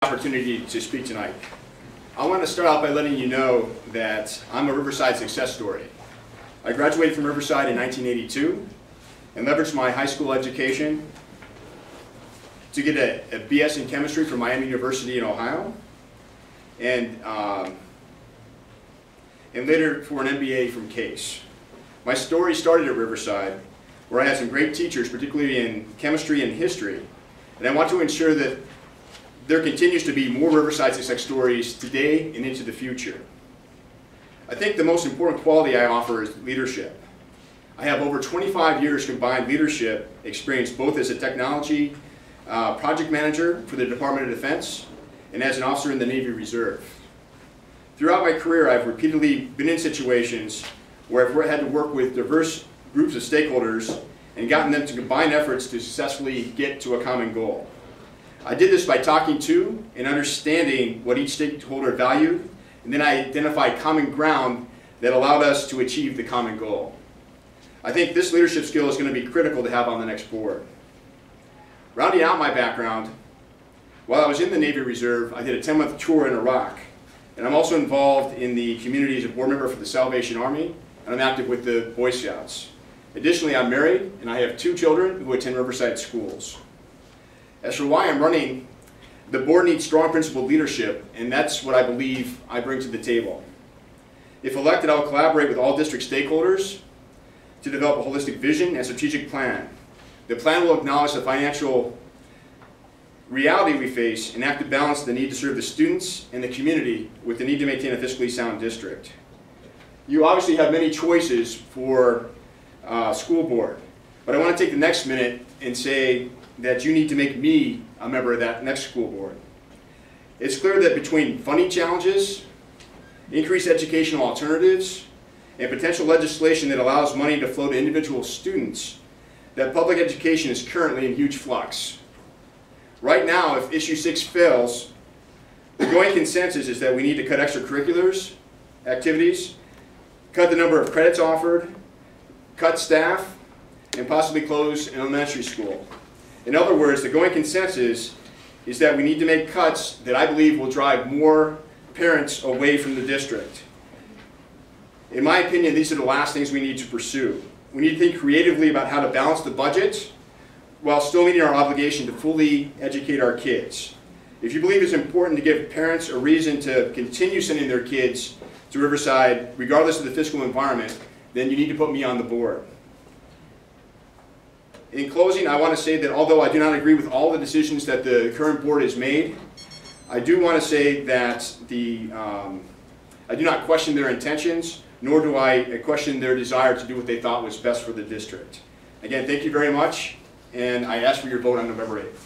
opportunity to speak tonight. I want to start out by letting you know that I'm a Riverside success story. I graduated from Riverside in 1982 and leveraged my high school education to get a BS in chemistry from Miami University in Ohio, and later for an MBA from Case. My story started at Riverside, where I had some great teachers, particularly in chemistry and history, and I want to ensure that there continues to be more Riverside success stories today and into the future. I think the most important quality I offer is leadership. I have over 25 years combined leadership experience, both as a technology project manager for the Department of Defense and as an officer in the Navy Reserve. Throughout my career, I've repeatedly been in situations where I've had to work with diverse groups of stakeholders and gotten them to combine efforts to successfully get to a common goal. I did this by talking to and understanding what each stakeholder valued, and then I identified common ground that allowed us to achieve the common goal. I think this leadership skill is going to be critical to have on the next board. Rounding out my background, while I was in the Navy Reserve, I did a 10-month tour in Iraq, and I'm also involved in the community as a board member for the Salvation Army, and I'm active with the Boy Scouts. Additionally, I'm married, and I have 2 children who attend Riverside schools. As for why I'm running, the board needs strong principled leadership, and that's what I believe I bring to the table. If elected, I'll collaborate with all district stakeholders to develop a holistic vision and strategic plan. The plan will acknowledge the financial reality we face and act to balance the need to serve the students and the community with the need to maintain a fiscally sound district. You obviously have many choices for school board, but I want to take the next minute and say that you need to make me a member of that next school board. It's clear that between funding challenges, increased educational alternatives, and potential legislation that allows money to flow to individual students, that public education is currently in huge flux. Right now, if issue 6 fails, the going consensus is that we need to cut extracurriculars, activities, cut the number of credits offered, cut staff, and possibly close an elementary school. In other words, the going consensus is that we need to make cuts that I believe will drive more parents away from the district. In my opinion, these are the last things we need to pursue. We need to think creatively about how to balance the budget while still meeting our obligation to fully educate our kids. If you believe it's important to give parents a reason to continue sending their kids to Riverside, regardless of the fiscal environment, then you need to put me on the board. In closing, I want to say that although I do not agree with all the decisions that the current board has made, I do want to say that I do not question their intentions, nor do I question their desire to do what they thought was best for the district. Again, thank you very much, and I ask for your vote on November 8th.